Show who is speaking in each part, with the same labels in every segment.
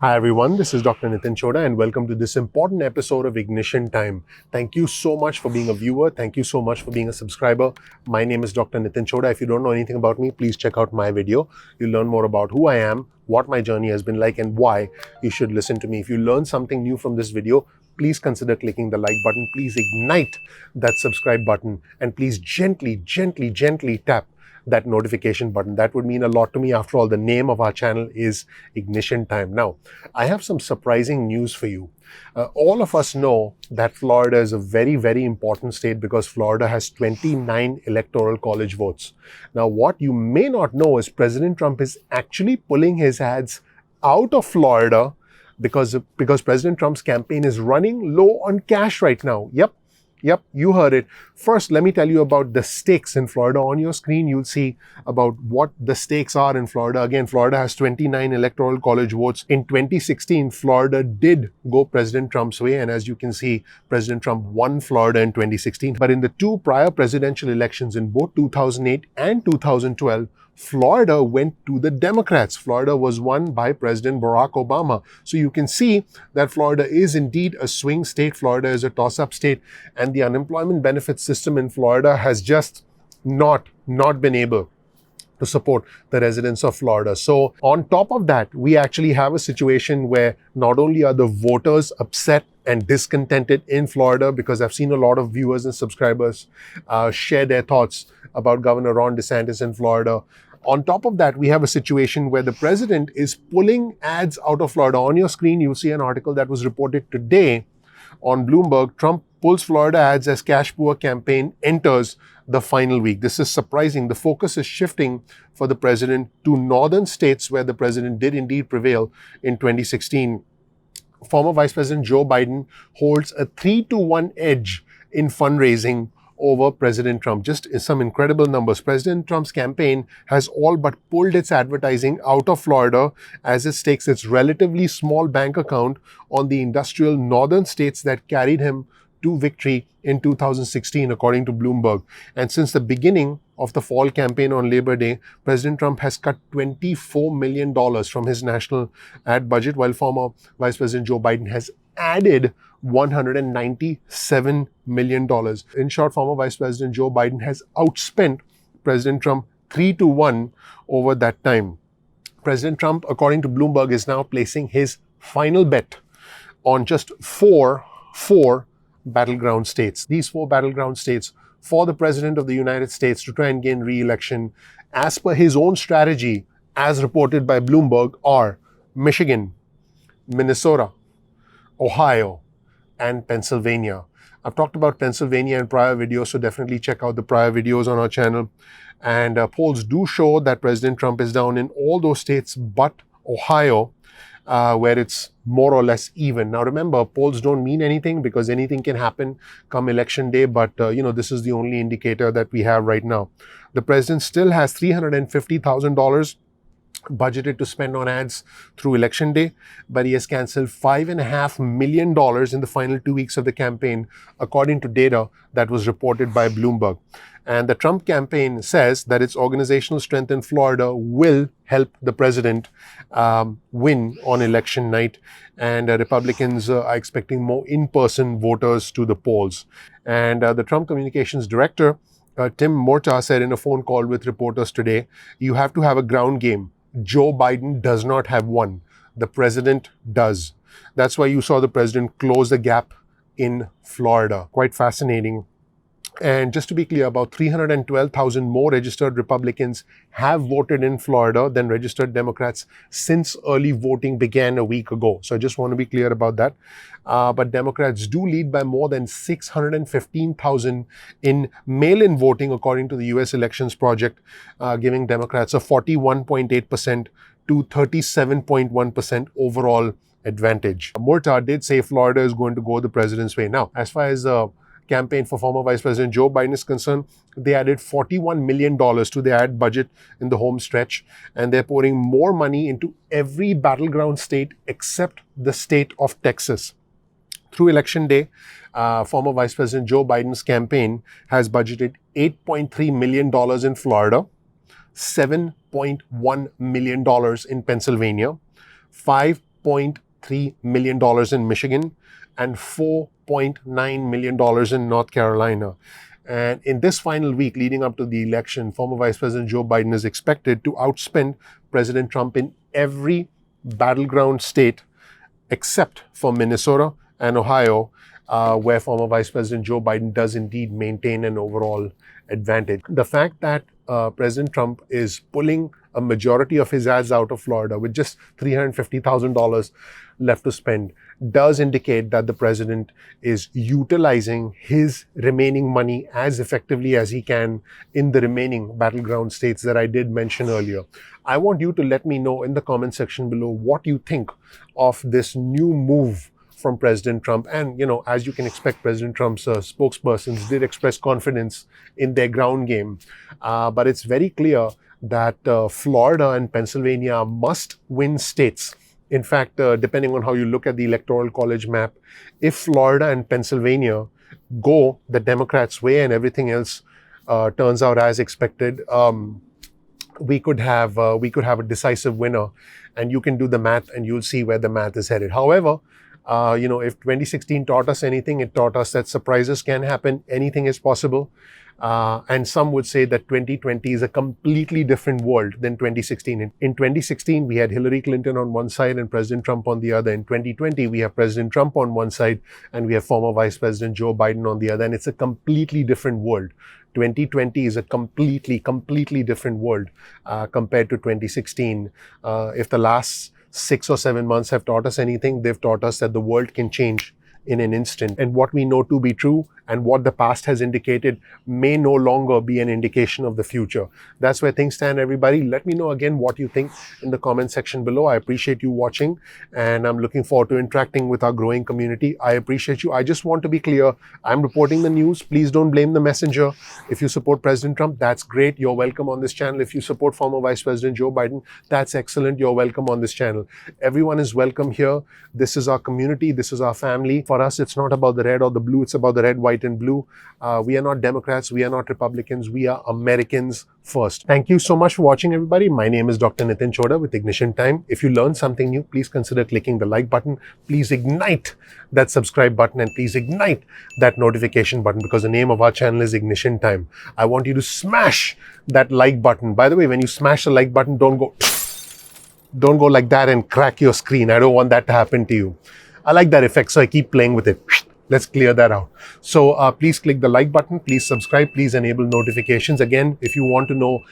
Speaker 1: Hi everyone, this is Dr. Nitin Chhoda and welcome to this important episode of Ignition Time. Thank you so much for being a viewer. Thank you so much for being a subscriber. My name is Dr. Nitin Chhoda. If you don't know anything about me, please check out my video. You'll learn more about who I am, what my journey has been like, and why you should listen to me. If you learn something new from this video, please consider clicking the like button. Please ignite that subscribe button and please gently tap that notification button. That would mean a lot to me. After all, the name of our channel is Ignition Time. Now, I have some surprising news for you. All of us know that Florida is a very important state because Florida has 29 electoral college votes. Now, what you may not know is President Trump is actually pulling his ads out of Florida because President Trump's campaign is running low on cash right now. Yep, you heard it. First, let me tell you about the stakes in Florida. On your screen, you'll see about what the stakes are in Florida. Again, Florida has 29 electoral college votes. In 2016, Florida did go President Trump's way. And as you can see, President Trump won Florida in 2016. But in the two prior presidential elections in both 2008 and 2012, Florida went to the Democrats. Florida was won by President Barack Obama. So you can see that Florida is indeed a swing state. Florida is a toss-up state. And the unemployment benefit system in Florida has just not been able to support the residents of Florida. So on top of that, we actually have a situation where not only are the voters upset and discontented in Florida, because I've seen a lot of viewers and subscribers share their thoughts about Governor Ron DeSantis in Florida. On top of that, we have a situation where the president is pulling ads out of Florida. On your screen, you'll see an article that was reported today on Bloomberg. Trump pulls Florida ads as cash poor campaign enters the final week. This is surprising. The focus is shifting for the president to northern states where the president did indeed prevail in 2016. Former Vice President Joe Biden holds a 3-1 edge in fundraising over President Trump. Just some incredible numbers. President Trump's campaign has all but pulled its advertising out of Florida as it stakes its relatively small bank account on the industrial northern states that carried him to victory in 2016, according to Bloomberg. And since the beginning of the fall campaign on Labor Day, President Trump has cut $24 million from his national ad budget, while former Vice President Joe Biden has added $197 million. In short, former Vice President Joe Biden has outspent President Trump 3-1 over that time. President Trump, according to Bloomberg, is now placing his final bet on just four battleground states. These four battleground states for the President of the United States to try and gain re-election, as per his own strategy, as reported by Bloomberg, are Michigan, Minnesota, Ohio, and Pennsylvania. I've talked about Pennsylvania in prior videos, so definitely check out the prior videos on our channel. And polls do show that President Trump is down in all those states but Ohio, where it's more or less even. Now remember, polls don't mean anything because anything can happen come election day, but this is the only indicator that we have right now. The president still has $350,000 budgeted to spend on ads through election day, but he has canceled $5.5 million in the final 2 weeks of the campaign, according to data that was reported by Bloomberg. And the Trump campaign says that its organizational strength in Florida will help the president win on election night. And Republicans are expecting more in-person voters to the polls. And the Trump communications director, Tim Morta, said in a phone call with reporters today, you have to have a ground game. Joe Biden does not have one. The president does. That's why you saw the president close the gap in Florida. Quite fascinating. And just to be clear, about 312,000 more registered Republicans have voted in Florida than registered Democrats since early voting began a week ago. So I just want to be clear about that. But Democrats do lead by more than 615,000 in mail-in voting, according to the U.S. Elections Project, giving Democrats a 41.8% to 37.1% overall advantage. Murtagh did say Florida is going to go the president's way. Now, as far as campaign for former Vice President Joe Biden is concerned, they added $41 million to their ad budget in the home stretch, and they're pouring more money into every battleground state except the state of Texas. Through election day, former Vice President Joe Biden's campaign has budgeted $8.3 million in Florida, $7.1 million in Pennsylvania, $8.3 million in Michigan and $4.9 million in North Carolina. And in this final week leading up to the election, former Vice President Joe Biden is expected to outspend President Trump in every battleground state except for Minnesota and Ohio, where former Vice President Joe Biden does indeed maintain an overall advantage. The fact that President Trump is pulling a majority of his ads out of Florida with just $350,000 left to spend does indicate that the president is utilizing his remaining money as effectively as he can in the remaining battleground states that I did mention earlier. I want you to let me know in the comment section below what you think of this new move from President Trump. And, as you can expect, President Trump's spokespersons did express confidence in their ground game. But it's very clear that Florida and Pennsylvania must win states. In fact, depending on how you look at the Electoral College map, if Florida and Pennsylvania go the Democrats' way and everything else turns out as expected, we could have a decisive winner. And you can do the math and you'll see where the math is headed. However, if 2016 taught us anything, it taught us that surprises can happen. Anything is possible. And some would say that 2020 is a completely different world than 2016. In 2016, we had Hillary Clinton on one side and President Trump on the other. In 2020, we have President Trump on one side and we have former Vice President Joe Biden on the other. And it's a completely different world. 2020 is a completely different world compared to 2016. If the last 6 or 7 months have taught us anything, they've taught us that the world can change in an instant. And what we know to be true and what the past has indicated may no longer be an indication of the future. That's where things stand, everybody. Let me know again what you think in the comment section below. I appreciate you watching and I'm looking forward to interacting with our growing community. I appreciate you. I just want to be clear. I'm reporting the news. Please don't blame the messenger. If you support President Trump, that's great. You're welcome on this channel. If you support former Vice President Joe Biden, that's excellent. You're welcome on this channel. Everyone is welcome here. This is our community. This is our family. For us, it's not about the red or the blue. It's about the red, white, and blue. We are not Democrats. We are not Republicans. We are Americans first. Thank you so much for watching, everybody. My name is Dr. Nitin Chhoda with Ignition Time. If you learned something new, please consider clicking the like button. Please ignite that subscribe button and please ignite that notification button because the name of our channel is Ignition Time. I want you to smash that like button. By the way, when you smash the like button, don't go like that and crack your screen. I don't want that to happen to you. I like that effect, so I keep playing with it. Let's clear that out. So please click the like button, please subscribe, please enable notifications. Again, if you want to know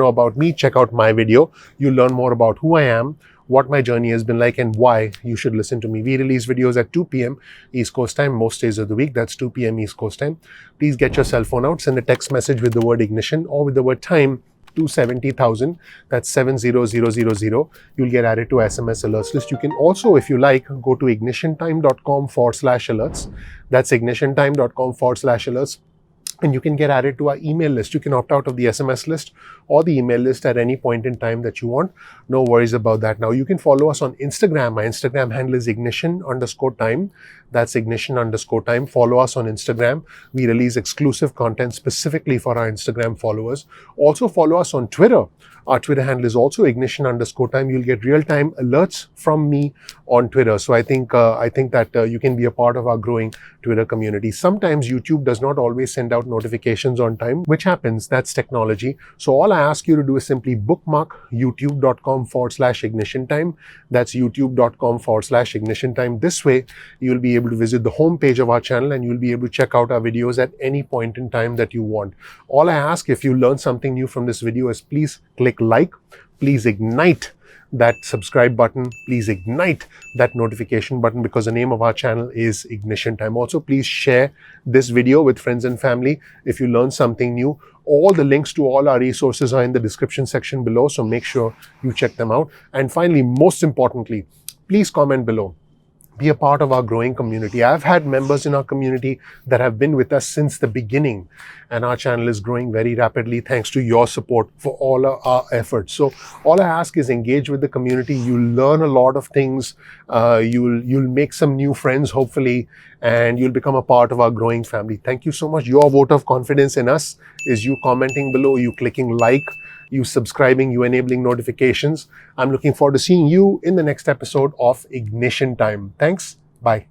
Speaker 1: about me, check out my video. You'll learn more about who I am, what my journey has been like, and why you should listen to me. We release videos at 2 p.m. East Coast time, most days of the week. That's 2 p.m. East Coast time. Please get your cell phone out, send a text message with the word ignition or with the word time to 70,000. That's 70000. You'll get added to SMS alerts list. You can also, if you like, go to ignitiontime.com/alerts. That's ignitiontime.com/alerts. And you can get added to our email list. You can opt out of the SMS list or the email list at any point in time that you want. No worries about that. Now, you can follow us on Instagram. My Instagram handle is ignition_time. That's ignition_time. Follow us on Instagram. We release exclusive content specifically for our Instagram followers. Also follow us on Twitter. Our Twitter handle is also ignition_time. You'll get real-time alerts from me on Twitter. So I think that you can be a part of our growing Twitter community. Sometimes YouTube does not always send out notifications on time, which happens. That's technology. So all I ask you to do is simply bookmark youtube.com/ignition_time. That's youtube.com/ignition_time. This way, you'll be able to visit the home page of our channel and you'll be able to check out our videos at any point in time that you want. All I ask, if you learn something new from this video, is please click like, please ignite that subscribe button, please ignite that notification button because the name of our channel is Ignition Time. Also, please share this video with friends and family if you learn something new. All the links to all our resources are in the description section below, so make sure you check them out. And finally, most importantly, please comment below. Be a part of our growing community. I've had members in our community that have been with us since the beginning, and our channel is growing very rapidly thanks to your support for all our efforts. So all I ask is engage with the community. You'll learn a lot of things. You'll make some new friends, hopefully, and you'll become a part of our growing family. Thank you so much. Your vote of confidence in us is you commenting below, you clicking like, you subscribing, you enabling notifications. I'm looking forward to seeing you in the next episode of Ignition Time. Thanks. Bye.